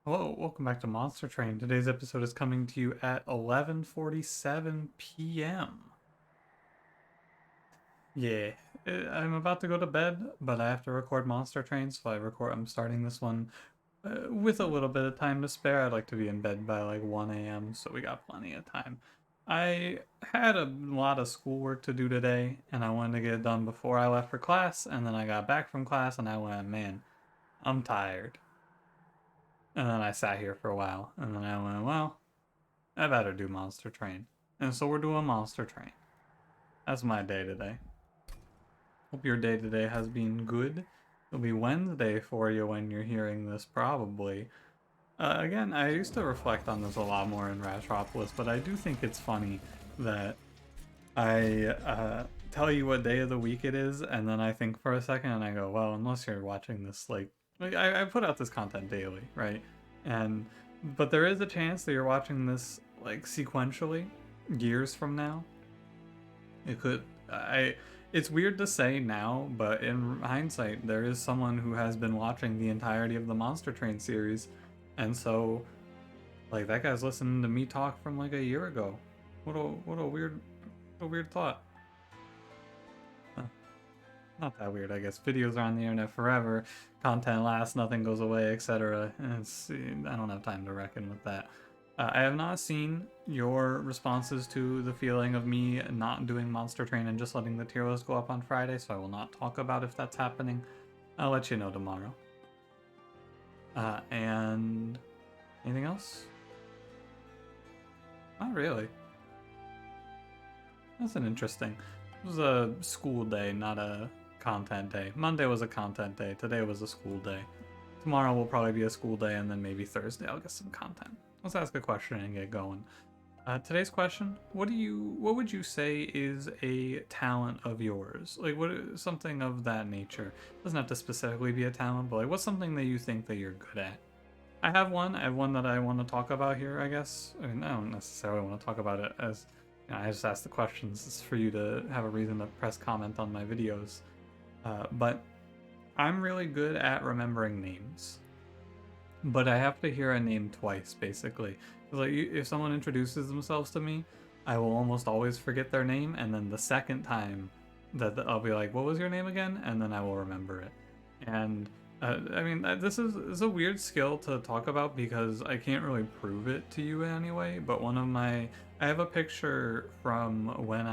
Hello, welcome back to Monster Train. Today's episode is coming to you at 11:47 p.m. Yeah, I'm about to go to bed, but I have to record Monster Train, so I'm starting this one with a little bit of time to spare. I'd like to be in bed by like 1 a.m., so we got plenty of time. I had a lot of schoolwork to do today, and I wanted to get it done before I left for class, and then I got back from class, and I went, man, I'm tired. And then I sat here for a while, and then I went, well, I better do Monster Train. And so we're doing Monster Train. That's my day today. Hope your day today has been good. It'll be Wednesday for you when you're hearing this, probably. Again, I used to reflect on this a lot more in Rastropolis, but I do think it's funny that I tell you what day of the week it is, and then I think for a second and I go, well, unless you're watching this, I put out this content daily, right? But there is a chance that you're watching this, like, sequentially, years from now. It could, it's weird to say now, but in hindsight, there is someone who has been watching the entirety of the Monster Train series, and so, like, that guy's listening to me talk from, like, a year ago. What a weird thought. Not that weird, I guess. Videos are on the internet forever, content lasts, nothing goes away, etc. I don't have time to reckon with that. I have not seen your responses to the feeling of me not doing Monster Train and just letting the tier list go up on Friday, so I will not talk about if that's happening. I'll let you know tomorrow. And anything else? Not really. That's an interesting. It was a school day, not a content day. Monday was a content day. Today was a school day. Tomorrow will probably be a school day, and then maybe Thursday I'll get some content. Let's ask a question and get going. Today's question: what would you say is a talent of yours? Like, something of that nature? It doesn't have to specifically be a talent, but like, what's something that you think that you're good at? I have one. I have one that I want to talk about here, I guess. I mean, I don't necessarily want to talk about it as, I just ask the questions. It's for you to have a reason to press comment on my videos. But I'm really good at remembering names. But I have to hear a name twice, basically. Like, if someone introduces themselves to me, I will almost always forget their name, and then the second time that I'll be like, what was your name again? And then I will remember it. And I mean, this is a weird skill to talk about because I can't really prove it to you anyway. But I have a picture from when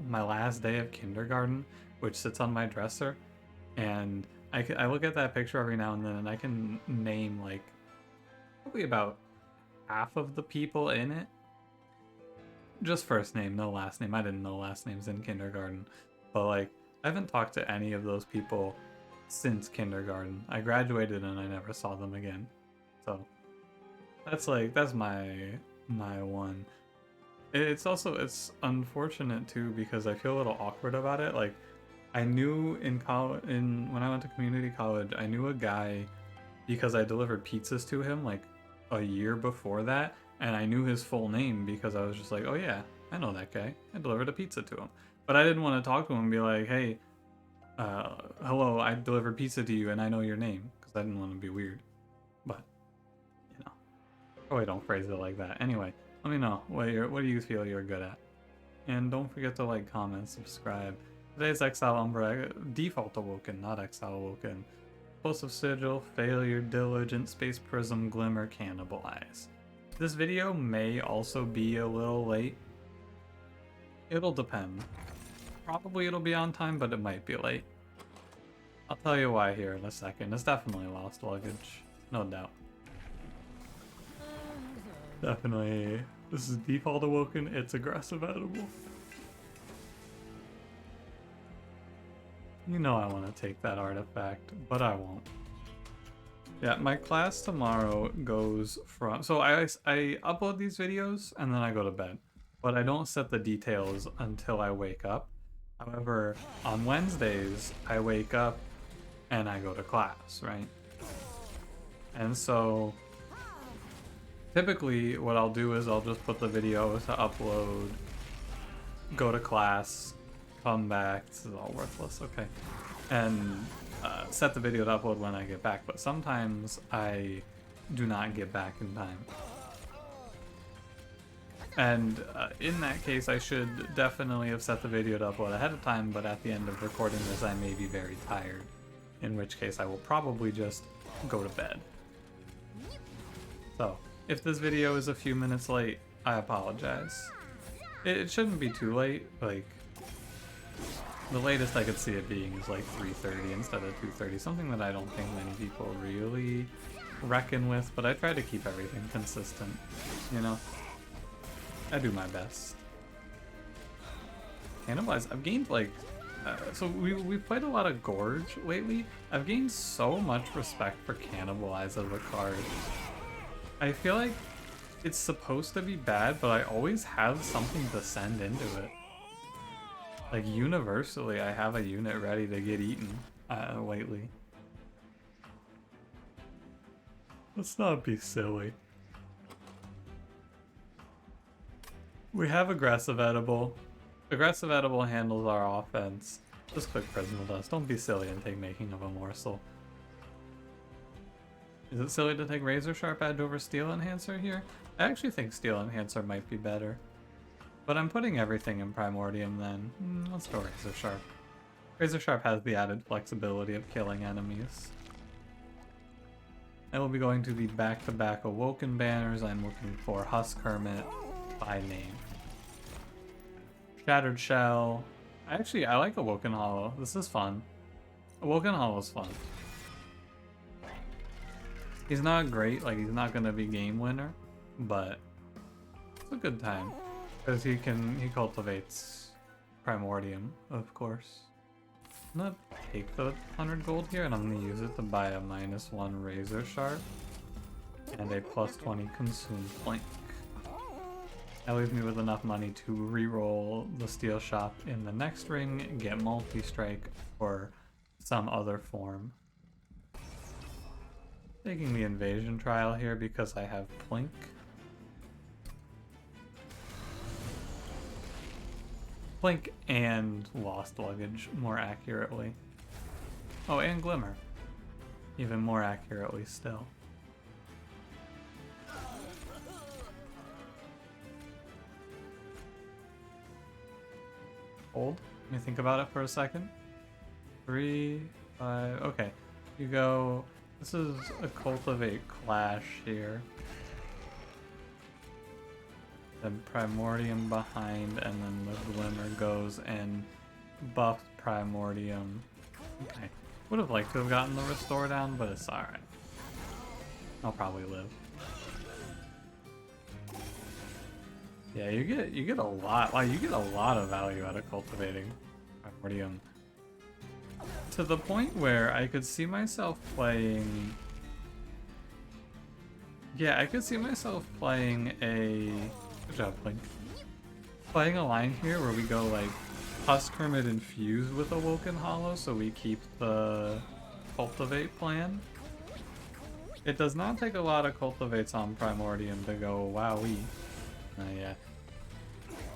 my last day of kindergarten, which sits on my dresser, and I look at that picture every now and then, and I can name like probably about half of the people in it. Just first name, no last name. I didn't know last names in kindergarten, but like I haven't talked to any of those people since kindergarten. I graduated and I never saw them again. So that's my one. It's unfortunate too because I feel a little awkward about it. Like, I knew when I went to community college, I knew a guy because I delivered pizzas to him like a year before that, and I knew his full name because I was just like, oh yeah, I know that guy. I delivered a pizza to him. But I didn't want to talk to him and be like, hey, hello, I delivered pizza to you and I know your name, because I didn't want to be weird. But, probably don't phrase it like that. Anyway, let me know what do you feel you're good at. And don't forget to like, comment, subscribe. Today's Exile Umbra, default Awoken, not Exile Awoken. Explosive Sigil, Failure, Diligent, Space Prism, Glimmer, Cannibalize. This video may also be a little late. It'll depend. Probably it'll be on time, but it might be late. I'll tell you why here in a second. It's definitely lost luggage, no doubt. Definitely. This is default Awoken, it's aggressive edible. You know I want to take that artifact, but I won't. Yeah, my class tomorrow goes from... So I upload these videos and then I go to bed. But I don't set the details until I wake up. However, on Wednesdays, I wake up and I go to class, right? And so... typically, what I'll do is I'll just put the video to upload, go to class, come back. This is all worthless, okay. And set the video to upload when I get back. But sometimes I do not get back in time. And in that case, I should definitely have set the video to upload ahead of time, but at the end of recording this, I may be very tired, in which case I will probably just go to bed. So, if this video is a few minutes late, I apologize. It shouldn't be too late, like, the latest I could see it being is like 3:30 instead of 2:30, something that I don't think many people really reckon with, but I try to keep everything consistent, you know? I do my best. Cannibalize, I've gained like, so we've played a lot of Gorge lately. I've gained so much respect for Cannibalize as a card. I feel like it's supposed to be bad, but I always have something to send into it. Like universally, I have a unit ready to get eaten lately. Let's not be silly. We have Aggressive Edible. Aggressive Edible handles our offense. Just click Prismal Dust. Don't be silly and take Making of a Morsel. Is it silly to take Razor Sharp Edge over Steel Enhancer here? I actually think Steel Enhancer might be better. But I'm putting everything in Primordium then. Let's go Razor Sharp. Razor Sharp has the added flexibility of killing enemies. I will be going to the back-to-back Awoken banners. I'm looking for Husk Hermit by name. Shattered Shell. I like Awoken Hollow. This is fun. Awoken Hollow is fun. He's not great, like he's not gonna be game winner, but it's a good time. Because he cultivates Primordium, of course. I'm gonna take the 100 gold here and I'm gonna use it to buy a -1 Razor Sharp and a +20 Consume Flank. That leaves me with enough money to re-roll the Steel Shop in the next ring, get multi-strike or some other form. Taking the Invasion Trial here because I have Plink. Plink and Lost Luggage, more accurately. Oh, and Glimmer. Even more accurately still. Hold. Let me think about it for a second. 3, 5, okay. You go, this is a Cultivate Clash here. Then Primordium behind, and then the Glimmer goes and buffed Primordium. Okay. Would have liked to have gotten the Restore down, but it's alright. I'll probably live. Yeah, you get a lot. Like, you get a lot of value out of cultivating Primordium. To the point where I could see myself playing. Yeah, I could see myself playing a. Good job, Plink. Playing a line here where we go like Husk Hermit infused with Awoken Hollow, so we keep the Cultivate plan. It does not take a lot of Cultivates on Primordium to go wowee. Yeah.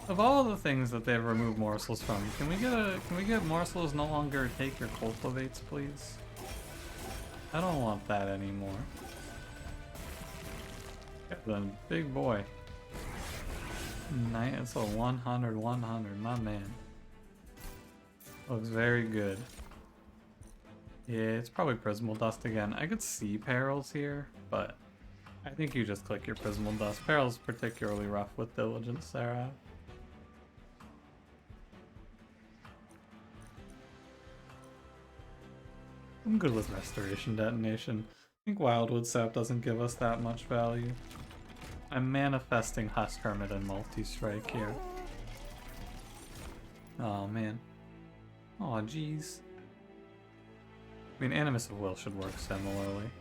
Of all the things that they've removed morsels from, can we get morsels no longer take your Cultivates, please? I don't want that anymore. The big boy. Nice, it's a 100, my man. Looks very good. Yeah, it's probably Prismal Dust again. I could see Perils here, but I think you just click your Prismal Dust. Perils particularly rough with Diligence Seraph. I'm good with Restoration Detonation. I think Wildwood Sap doesn't give us that much value. I'm manifesting Husk Hermit and multi-strike here. Oh man. Oh jeez. I mean, Animus of Will should work similarly.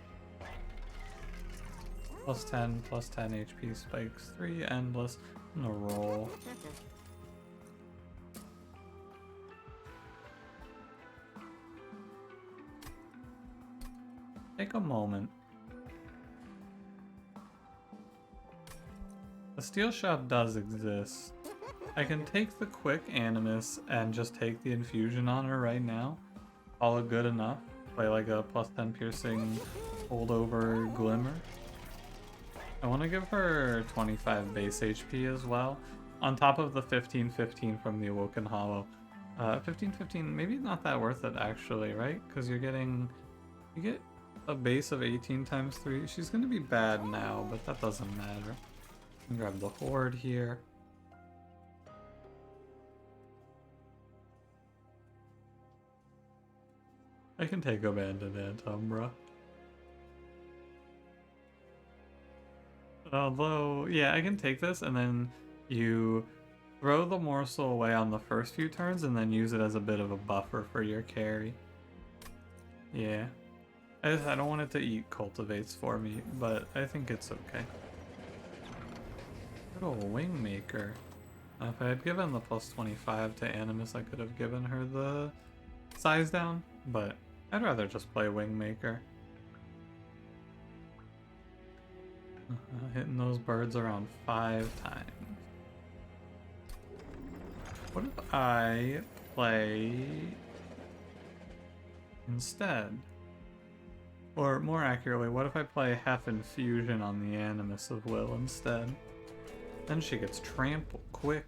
+10, +10 HP spikes, 3 endless. I'm gonna roll. Take a moment. The Steel Shop does exist. I can take the quick Animus and just take the infusion on her right now. Call it good enough. Play like a +10 piercing holdover Glimmer. I want to give her 25 base HP as well, on top of the 15-15 from the Awoken Hollow. 15-15, maybe not that worth it actually, right? Because you get a base of 18 times 3. She's gonna be bad now, but that doesn't matter. Grab the Horde here. I can take Abandoned Umbra. Although, yeah, I can take this and then you throw the morsel away on the first few turns and then use it as a bit of a buffer for your carry. Yeah. I don't want it to eat cultivates for me, but I think it's okay. Good old Wingmaker. If I had given the plus 25 to Animus, I could have given her the size down, but I'd rather just play Wingmaker. Hitting those birds around 5 times. What if I play instead? Or more accurately, what if I play half infusion on the Animus of Will instead? Then she gets trample quick,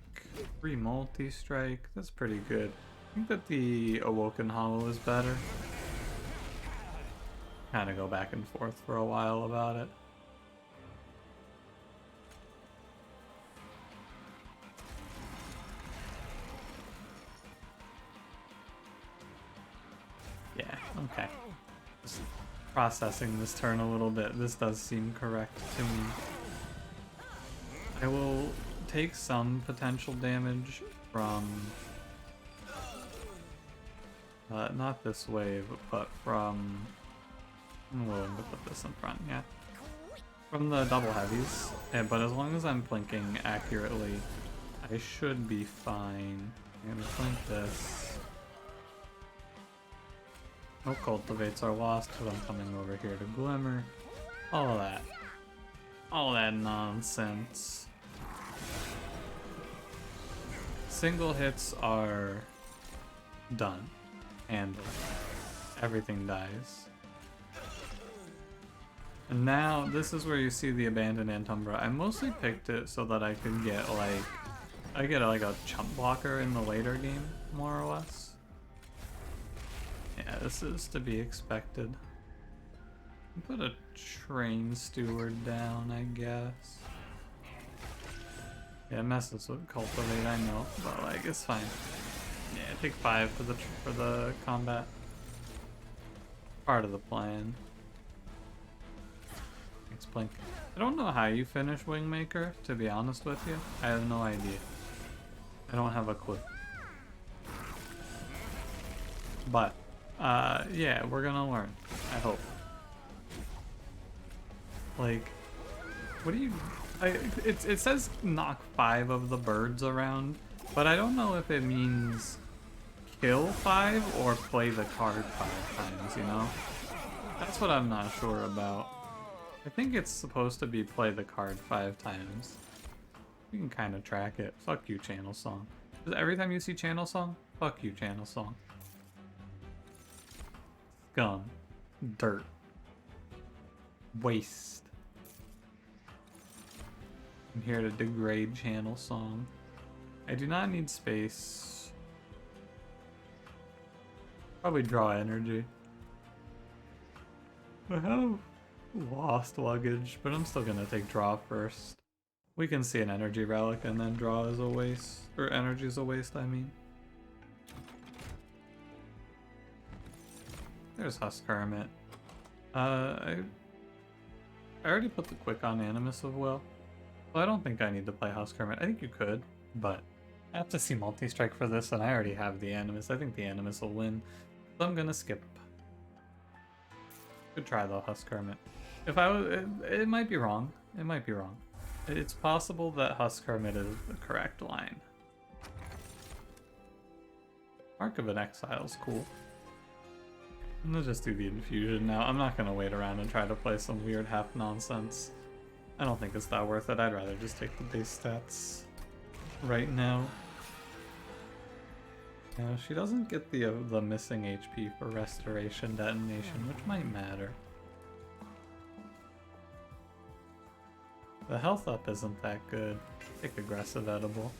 free multi-strike. That's pretty good. I think that the Awoken Hollow is better. Kind of go back and forth for a while about it. Yeah, okay. Just processing this turn a little bit. This does seem correct to me. I will take some potential damage from not this wave, but from I'm willing to put this in front, yeah. From the double heavies, but as long as I'm plinking accurately, I should be fine. I'm gonna plink this. No cultivates are lost because I'm coming over here to Glimmer. All of that. All that nonsense. Single hits are done. And everything dies. And now, this is where you see the Abandoned Umbra. I mostly picked it so that I could get like a chump blocker in the later game, more or less. Yeah, this is to be expected. Put a train steward down, I guess. Yeah, it messes with Cultivate, I know, but like it's fine. Yeah, take 5 for the combat. Part of the plan. Thanks, Blink. I don't know how you finish Wingmaker, to be honest with you. I have no idea. I don't have a clue. But yeah, we're gonna learn. I hope. Like, what do you? It says knock 5 of the birds around, but I don't know if it means kill 5 or play the card 5 times. You know, that's what I'm not sure about. I think it's supposed to be play the card 5 times. You can kind of track it. Fuck you, Channel Song. Because every time you see Channel Song, fuck you, Channel Song. Scum. Dirt. Waste. I'm here to degrade Channel Song. I do not need space. Probably draw energy. I have lost luggage, but I'm still gonna take draw first. We can see an energy relic and then draw is a waste. Or energy is a waste, I mean. There's Husk Hermit. I already put the quick on Animus of Will. Well, I don't think I need to play Husk Hermit. I think you could, but I have to see multi-strike for this, and I already have the Animus. I think the Animus will win, so I'm gonna skip. Good try though, Husk Hermit. If I was, it might be wrong. It might be wrong. It's possible that Husk Hermit is the correct line. Mark of an Exile's cool. I'm gonna just do the infusion now. I'm not gonna wait around and try to play some weird half nonsense. I don't think it's that worth it. I'd rather just take the base stats right now. Yeah, she doesn't get the missing HP for restoration detonation, which might matter. The health up isn't that good. Take aggressive edible.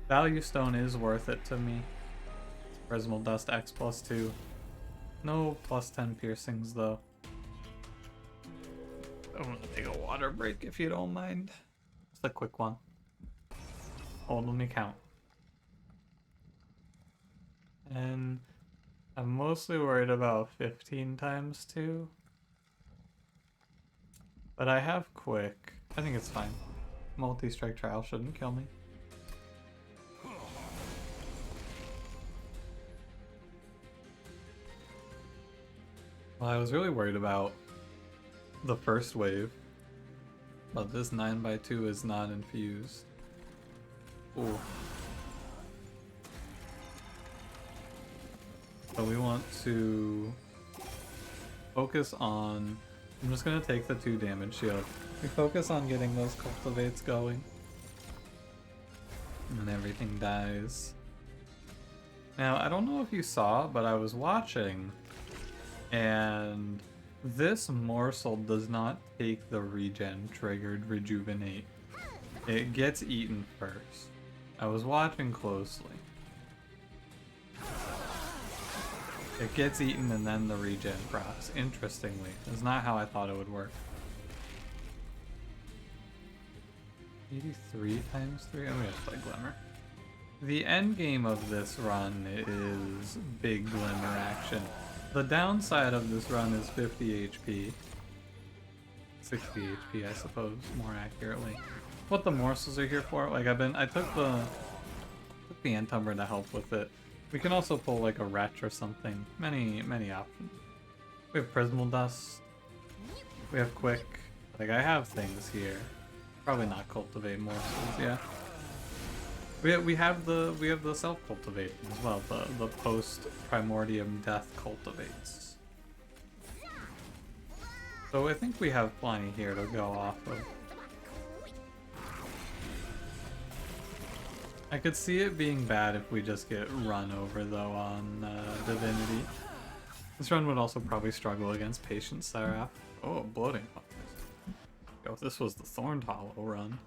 Value stone is worth it to me. Prismal dust X +2. No +10 piercings though. I'm gonna take a water break if you don't mind. Just a quick one. Hold, let me count. And I'm mostly worried about 15 times 2. But I have quick. I think it's fine. Multi-strike trial shouldn't kill me. Well, I was really worried about the first wave, but this 9x2 is not infused. Ooh. So we want to focus on... I'm just gonna take the 2 damage shield. We focus on getting those cultivates going. And then everything dies. Now, I don't know if you saw, but I was watching, and this morsel does not take the regen triggered rejuvenate. It gets eaten first. I was watching closely. It gets eaten and then the regen procs. Interestingly, it's not how I thought it would work. 83 times 3? I'm gonna play Glimmer. The end game of this run is big Glimmer action. The downside of this run is 50 HP. 60 HP, I suppose, more accurately. What the morsels are here for, like I took the Umbra to help with it. We can also pull like a Wretch or something. Many options. We have Prismal Dust. We have Quick. Like I have things here. Probably not Cultivate morsels, yeah. We have the self cultivate as well, the post Primordium death cultivates. So I think we have plenty here to go off of. I could see it being bad if we just get run over though on Divinity. This run would also probably struggle against Patient Seraph. Oh, bloating fungus. Yo, if this was the Thorned Hollow run.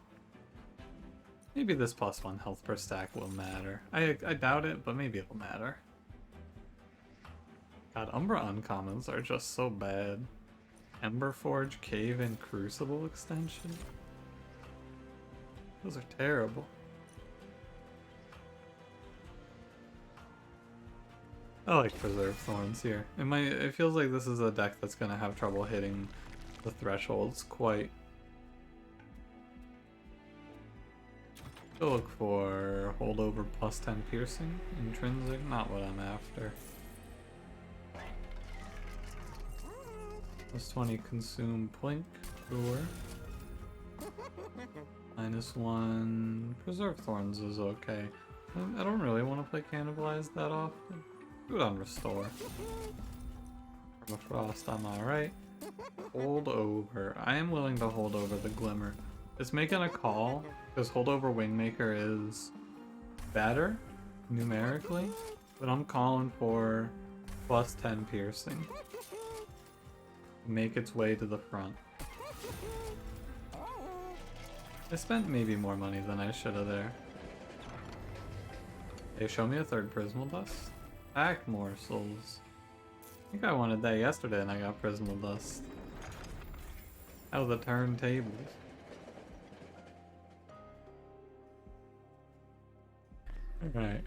Maybe this +1 health per stack will matter. I doubt it, but maybe it'll matter. God, Umbra uncommons are just so bad. Emberforge, Cave, and Crucible extension. Those are terrible. I like Preserve Thorns here. It feels like this is a deck that's gonna have trouble hitting the thresholds quite. Look for holdover +10 piercing, intrinsic, not what I'm after. +20 consume plink, sure. -1 preserve thorns is okay. I don't really want to play cannibalize that often. Do it on restore. Permafrost, I'm alright. Hold over. I am willing to hold over the Glimmer. It's making a call, because holdover Wingmaker is better, numerically, but I'm calling for +10 piercing. Make its way to the front. I spent maybe more money than I should have there. Hey, show me a third Prismal Dust. Pack morsels. I think I wanted that yesterday and I got Prismal Dust. How the turntables. Alright.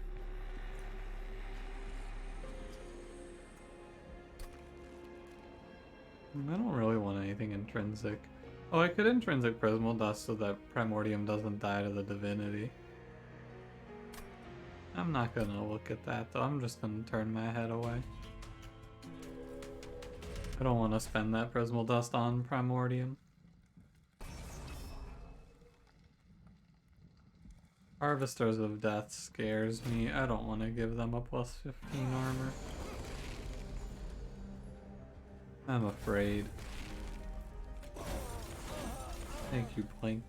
I don't really want anything intrinsic. Oh, I could intrinsic Prismal Dust so that Primordium doesn't die to the Divinity. I'm not gonna look at that though, I'm just gonna turn my head away. I don't want to spend that Prismal Dust on Primordium. Harvesters of Death scares me. I don't want to give them a +15 armor. I'm afraid. Thank you, Plink.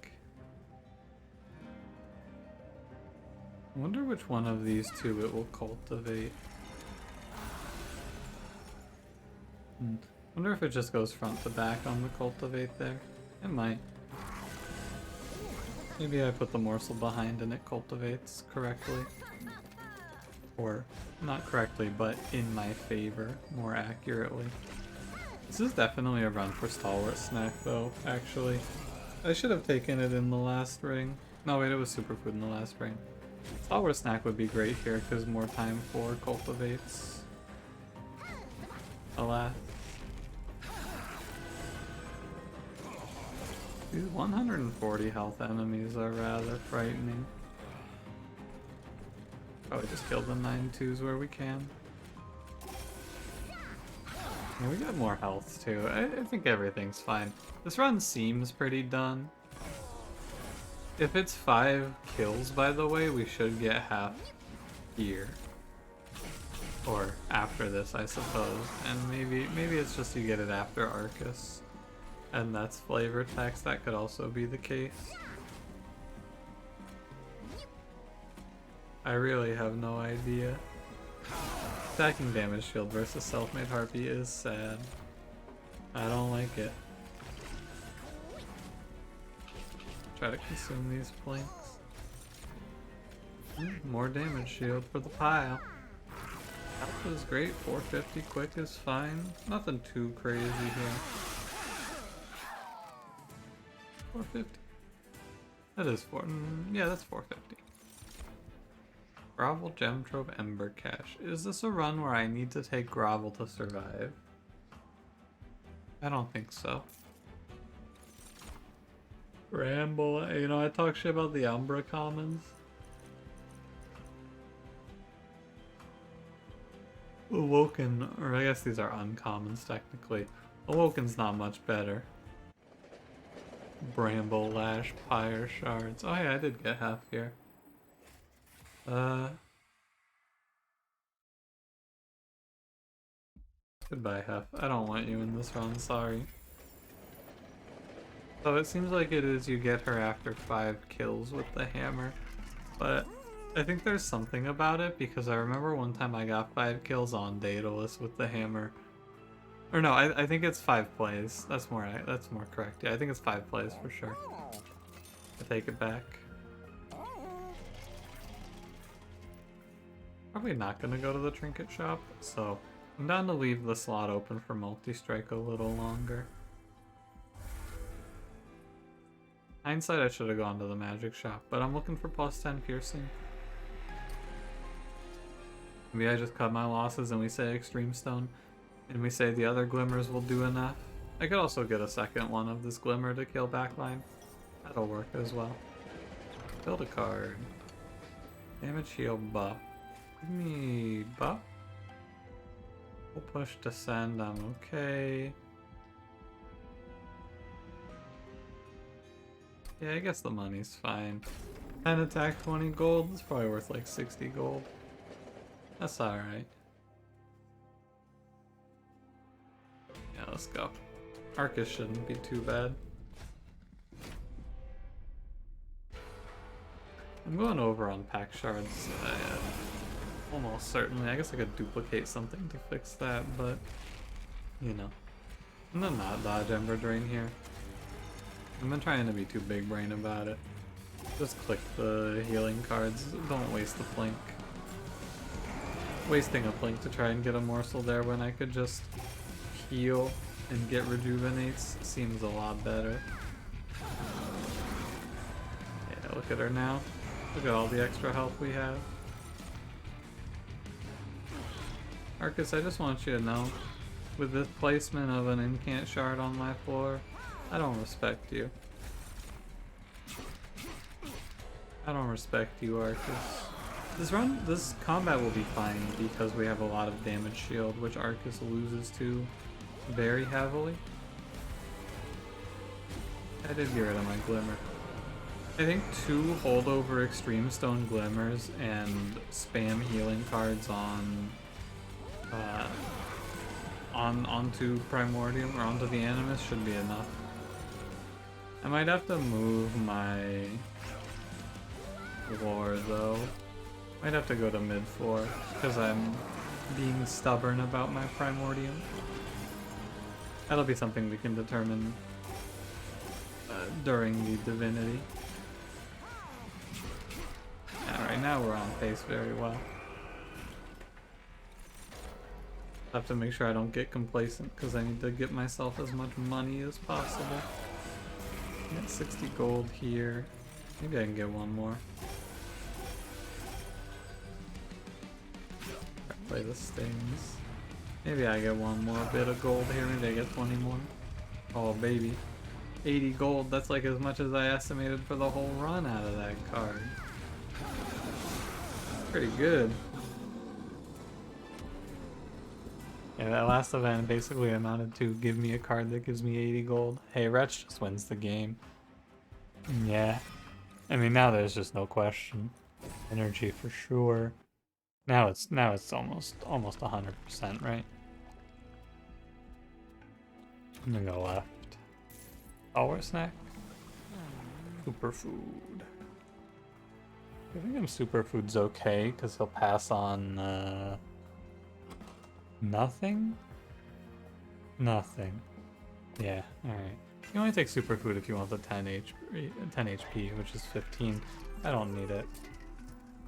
I wonder which one of these two it will cultivate. Wonder if it just goes front to back on the cultivate there. It might. Maybe I put the morsel behind and it cultivates correctly. Or, not correctly, but in my favor, more accurately. This is definitely a run for Stalwart Snack though, actually. I should have taken it in the last ring. No wait, it was Superfood in the last ring. Stalwart Snack would be great here because more time for cultivates. Alas. These 140 health enemies are rather frightening. Probably just kill the 9-2s where we can. Yeah, we got more health too. I think everything's fine. This run seems pretty done. If it's 5 kills, by the way, we should get half here. Or after this, I suppose. And maybe it's just you get it after Arcus. And that's flavor text, that could also be the case. I really have no idea. Attacking damage shield versus self-made harpy is sad. I don't like it. Try to consume these planks. More damage shield for the pile. Health is great, 450 quick is fine. Nothing too crazy here. 450. That is yeah, that's 450. Grovel, Gem Trove, Ember Cache. Is this a run where I need to take Grovel to survive? I don't think so. Ramble, you know, I talk shit about the Umbra commons. Awoken, or I guess these are uncommons technically. Awoken's not much better. Bramble Lash, Pyre Shards. Oh yeah, I did get half here. Goodbye, Hef. I don't want you in this run, sorry. So it seems like it is you get her after 5 kills with the hammer, but I think there's something about it because I remember one time I got 5 kills on Daedalus with the hammer. Or no, I think it's 5 plays. That's more correct. Yeah, I think it's 5 plays for sure. I take it back. Probably not gonna go to the trinket shop, so I'm down to leave the slot open for multi-strike a little longer. Hindsight, I should have gone to the magic shop, but I'm looking for plus 10 piercing. Maybe I just cut my losses and we say Extreme Stone, and we say the other glimmers will do enough. I could also get a second one of this glimmer to kill backline. That'll work as well. Build a card. Damage heal buff. Give me buff. We'll push descend, I'm okay. Yeah, I guess the money's fine. 10 attack, 20 gold. It's probably worth like 60 gold. That's alright. Yeah, let's go. Arcus shouldn't be too bad. I'm going over on pack shards. Almost certainly. I guess I could duplicate something to fix that, but you know. I'm gonna not dodge Ember Drain here. I've been trying to be too big brain about it. Just click the healing cards. Don't waste the blink. Wasting a blink to try and get a morsel there when I could just heal and get rejuvenates seems a lot better. Yeah, look at her now. Look at all the extra health we have. Arcus, I just want you to know, with this placement of an incant shard on my floor, I don't respect you. I don't respect you, Arcus. This combat will be fine because we have a lot of damage shield, which Arcus loses to very heavily. I did get rid of my glimmer. I think 2 holdover Extreme Stone glimmers and spam healing cards onto Primordium or onto the Animus should be enough. I might have to move my lore though. Might have to go to mid 4 because I'm being stubborn about my Primordium. That'll be something we can determine during the Divinity. Yeah, right now we're on pace very well. I have to make sure I don't get complacent because I need to get myself as much money as possible. Get 60 gold here. Maybe I can get one more. Play the stings. Maybe I get one more bit of gold here. Maybe I get 20 more. Oh baby. 80 gold. That's like as much as I estimated for the whole run out of that card. Pretty good. Yeah, that last event basically amounted to give me a card that gives me 80 gold. Hey, Wretch just wins the game. Yeah. I mean, now there's just no question. Energy for sure. Now it's almost 100%, right? I'm gonna go left. Power snack. Superfood. I think superfood's okay because he'll pass on nothing. Nothing. Yeah. All right. You only take superfood if you want the 10 HP, which is 15. I don't need it.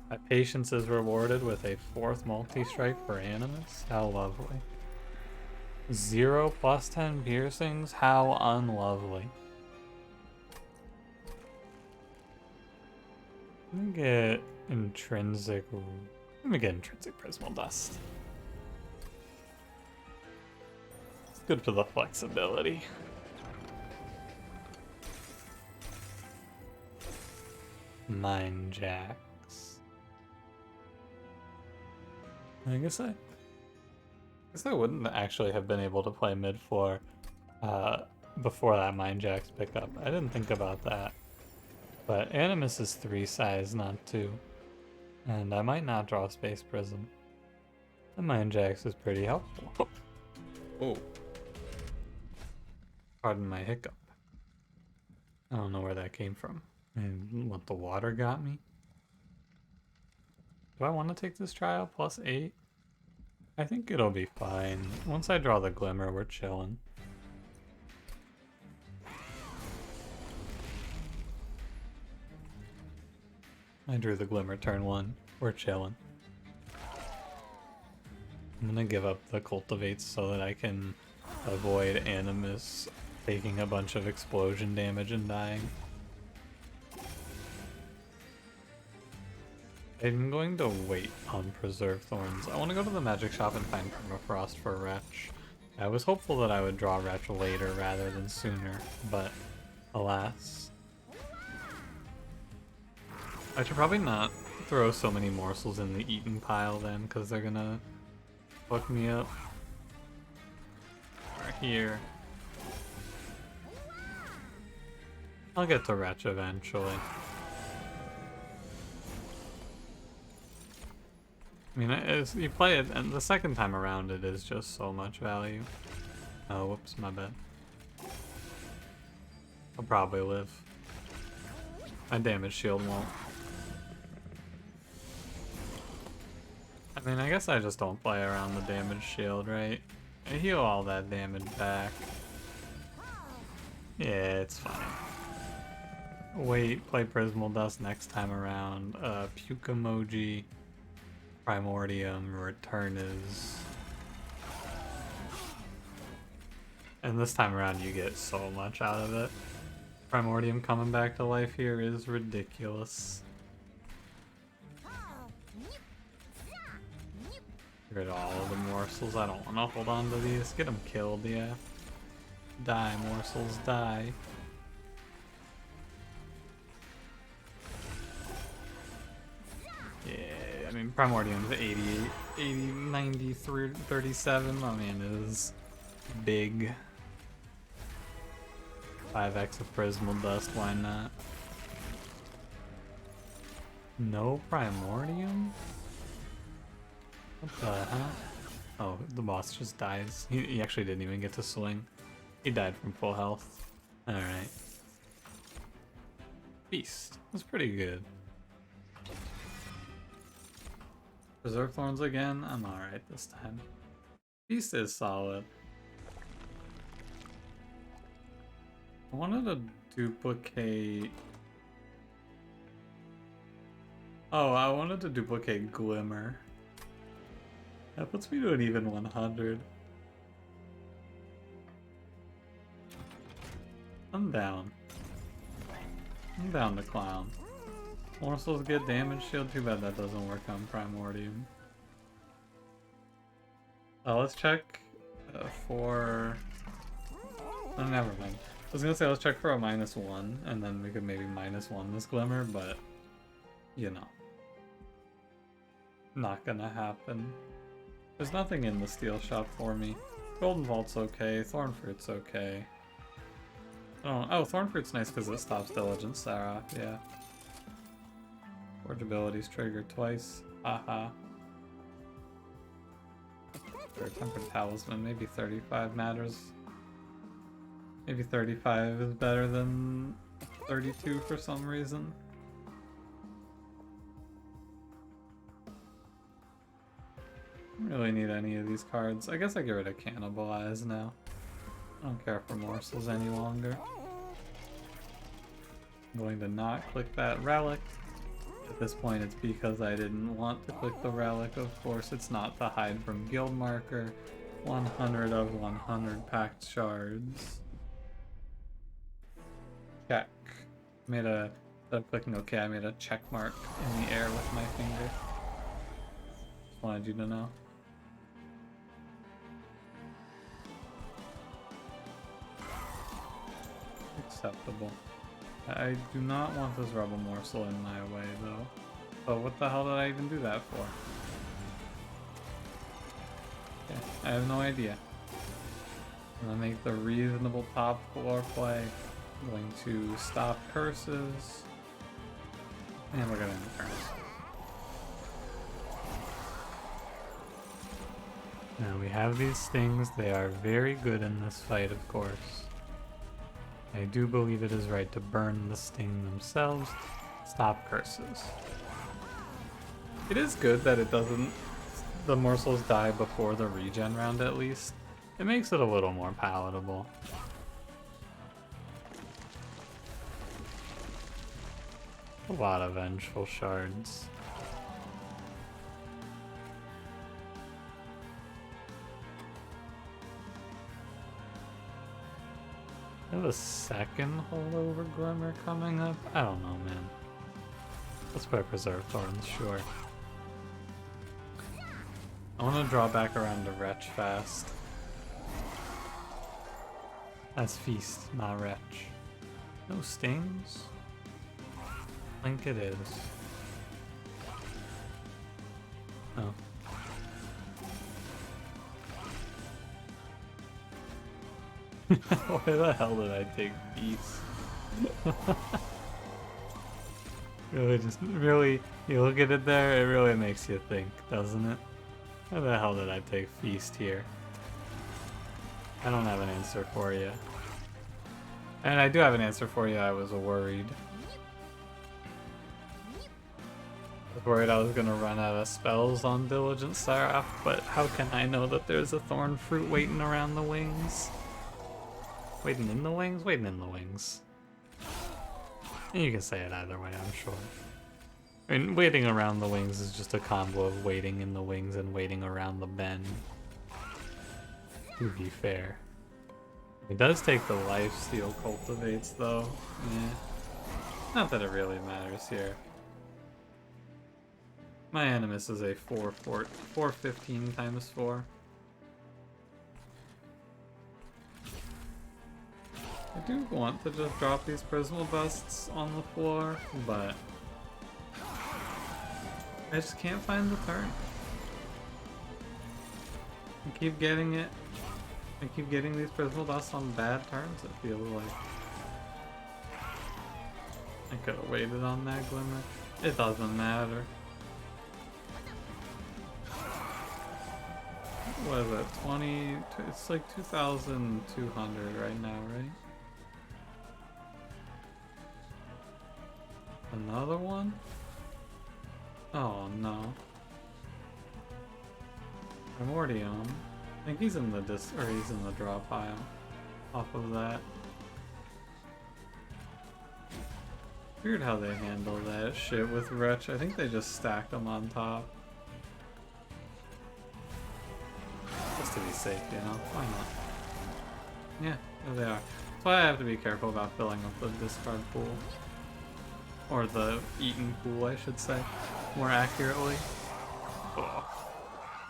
My patience is rewarded with a 4th multi-strike for Animus. How lovely. 0 plus 10 piercings? How unlovely. Let me get intrinsic. Let me get intrinsic prismal dust. It's good for the flexibility. Nine jacks. I guess I wouldn't actually have been able to play mid floor before that Mind Jacks pickup. I didn't think about that. But Animus is 3 size, not 2. And I might not draw Space Prism. The Mind Jacks is pretty helpful. Oh. Pardon my hiccup. I don't know where that came from. And what the water got me? Do I want to take this trial plus 8? I think it'll be fine. Once I draw the Glimmer, we're chilling. I drew the Glimmer turn 1. We're chilling. I'm gonna give up the Cultivates so that I can avoid Animus taking a bunch of explosion damage and dying. I'm going to wait on Preserve Thorns. I want to go to the magic shop and find Permafrost for Wretch. I was hopeful that I would draw Wretch later rather than sooner, but alas. I should probably not throw so many morsels in the eaten pile then, because they're gonna fuck me up. Right here. I'll get to Wretch eventually. I mean, as you play it, and the second time around it is just so much value. Oh, whoops, my bad. I'll probably live. My damage shield won't. I mean, I guess I just don't play around the damage shield, right? I heal all that damage back. Yeah, it's fine. Wait, play Prismal Dust next time around. Puke emoji. Primordium, return is... And this time around you get so much out of it. Primordium coming back to life here is ridiculous. Get rid of all of the morsels. I don't want to hold on to these. Get them killed, yeah. Die, morsels, die. Yeah, I mean, Primordium's 80, 90, 37. I mean, is big. 5x of Prismal Dust, why not? No Primordium? What the hell? Oh, the boss just dies. He actually didn't even get to swing. He died from full health. Alright. Beast. That's pretty good. Preserve Thorns again? I'm alright this time. Beast is solid. I wanted to duplicate... Oh, I wanted to duplicate Glimmer. That puts me to an even 100. I'm down. I'm down to clown. Morsels get damage shield. Too bad that doesn't work on Primordium. Let's check for... Oh, never mind. I was gonna say let's check for a -1, and then we could maybe -1 this Glimmer, but... You know. Not gonna happen. There's nothing in the steel shop for me. Golden Vault's okay, Thornfruit's okay. Oh, Thornfruit's nice because it stops Diligent Seraph, yeah. Forge abilities triggered twice. Haha. Or Tempered Talisman, maybe 35 matters. Maybe 35 is better than 32 for some reason. I don't really need any of these cards. I guess I get rid of Cannibalize now. I don't care for morsels any longer. I'm going to not click that relic. At this point it's because I didn't want to click the relic. Of course it's not to hide from guild marker. 100 of 100 packed shards. Check. Instead of clicking OK, I made a check mark in the air with my finger. Just wanted you to know. Acceptable. I do not want this Rebel Morsel in my way, though. But what the hell did I even do that for? Okay, I have no idea. I'm gonna make the reasonable top floor play. I'm going to stop curses. And we're gonna end the turn. Now we have these things. They are very good in this fight, of course. I do believe it is right to burn the sting themselves. Stop curses. It is good that it doesn't... The morsels die before the regen round at least. It makes it a little more palatable. A lot of vengeful shards. I have a second holdover Glimmer coming up? I don't know, man. Let's play Preserve Thorns, sure. I want to draw back around to Wretch fast. That's Feast, not Wretch. No stings? I think it is. Oh. Why the hell did I take Feast? Really, you look at it there, it really makes you think, doesn't it? Why the hell did I take Feast here? I don't have an answer for you. And I do have an answer for you, I was worried. I was worried I was gonna run out of spells on Diligent Seraph, but how can I know that there's a thorn fruit waiting around the wings? Waiting in the wings? Waiting in the wings. And you can say it either way, I'm sure. I mean, waiting around the wings is just a combo of waiting in the wings and waiting around the bend. To be fair. It does take the lifesteal cultivates though. Yeah. Not that it really matters here. My Animus is a 415 times 4. I do want to just drop these Prismal Busts on the floor, but I just can't find the turn. I keep getting it. I keep getting these Prismal Busts on bad turns, it feels like. I could have waited on that Glimmer. It doesn't matter. What is it? 20? It's like 2,200 right now, right? Another one? Oh no. Primordium. I think he's in the he's in the draw pile. Off of that. Weird how they handle that shit with Wretch. I think they just stacked them on top. Just to be safe, you know? Why not? Yeah, there they are. That's why I have to be careful about filling up the discard pool. Or the eaten pool, I should say, more accurately. Oh.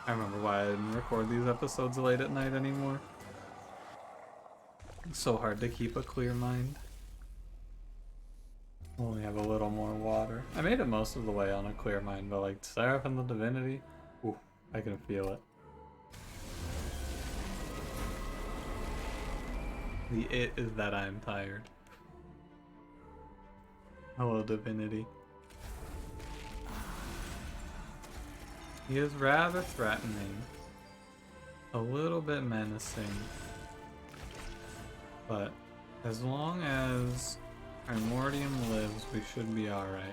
I remember why I didn't record these episodes late at night anymore. It's so hard to keep a clear mind. Only have a little more water. I made it most of the way on a clear mind, but like Seraph and the Divinity, ooh, I can feel it. The it is that I'm tired. Hello, Divinity. He is rather threatening. A little bit menacing. But as long as Primordium lives, we should be alright.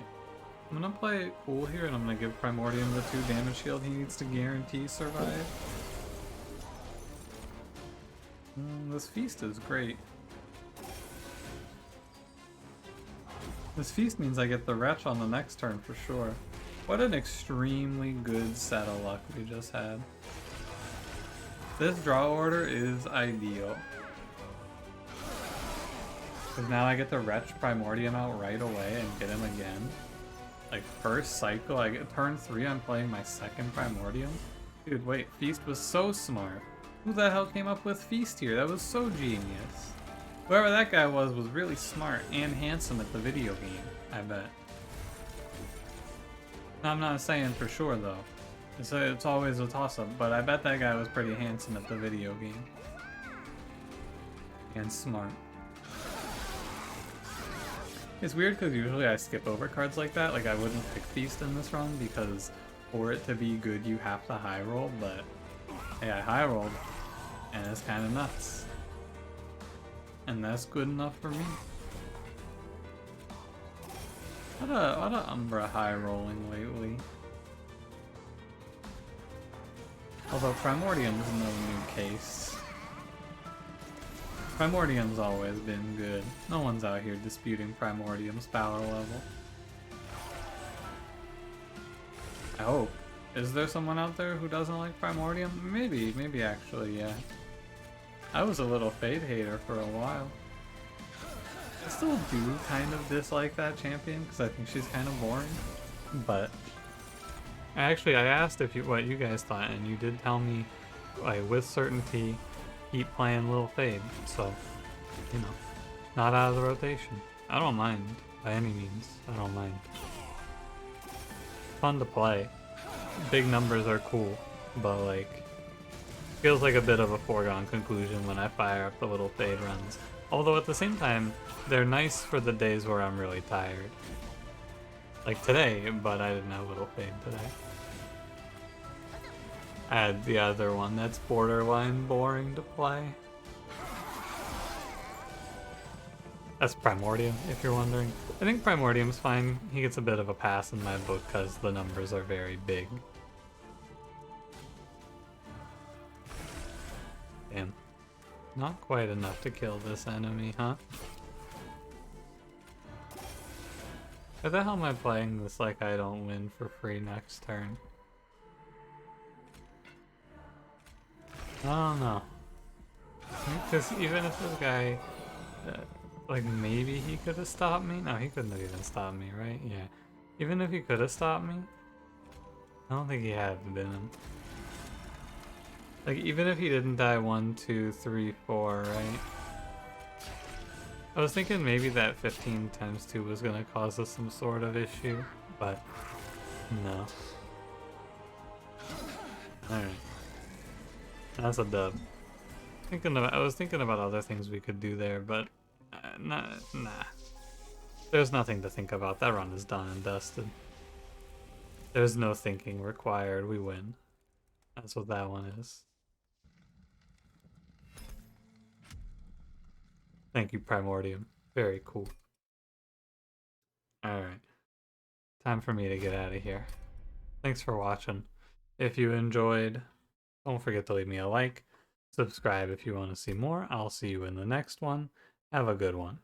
I'm gonna play it cool here and I'm gonna give Primordium the 2 damage shield he needs to guarantee survive. This feast is great. This feast means I get the Wretch on the next turn for sure. What an extremely good set of luck we just had. This draw order is ideal. Because now I get the Wretch Primordium out right away and get him again. Like first cycle, I get turn 3, I'm playing my second Primordium. Dude, wait, Feast was so smart. Who the hell came up with Feast here? That was so genius. Whoever that guy was really smart and handsome at the video game, I bet. I'm not saying for sure though. It's always a toss-up, but I bet that guy was pretty handsome at the video game. And smart. It's weird because usually I skip over cards like that. Like I wouldn't pick Feast in this run because for it to be good you have to high roll, but hey, I high rolled and it's kind of nuts. And that's good enough for me. What a Umbra high rolling lately. Although Primordium's no new case. Primordium's always been good. No one's out here disputing Primordium's power level. I hope. Is there someone out there who doesn't like Primordium? Maybe actually, yeah. I was a little Fade hater for a while. I still do kind of dislike that champion because I think she's kind of boring. But actually, I asked what you guys thought, and you did tell me, like, with certainty, keep playing Lil Fade. So, you know, not out of the rotation. I don't mind by any means. I don't mind. Fun to play. Big numbers are cool, but like, feels like a bit of a foregone conclusion when I fire up the little Fade runs. Although at the same time, they're nice for the days where I'm really tired. Like today, but I didn't have little Fade today. I had the other one that's borderline boring to play. That's Primordium, if you're wondering. I think Primordium's fine. He gets a bit of a pass in my book because the numbers are very big. Damn. Not quite enough to kill this enemy, huh? Why the hell am I playing this like I don't win for free next turn? I don't know. Because even if this guy, like maybe he could have stopped me? No, he couldn't have even stopped me, right? Yeah. Even if he could have stopped me, I don't think he had been. Like even if he didn't die 1, 2, 3, 4, right? I was thinking maybe that 15 times 2 was gonna cause us some sort of issue, but no. Alright. That's a dub. I was thinking about other things we could do there, but nah. There's nothing to think about. That run is done and dusted. There's no thinking required. We win. That's what that one is. Thank you, Primordium. Very cool. Alright. Time for me to get out of here. Thanks for watching. If you enjoyed, don't forget to leave me a like. Subscribe if you want to see more. I'll see you in the next one. Have a good one.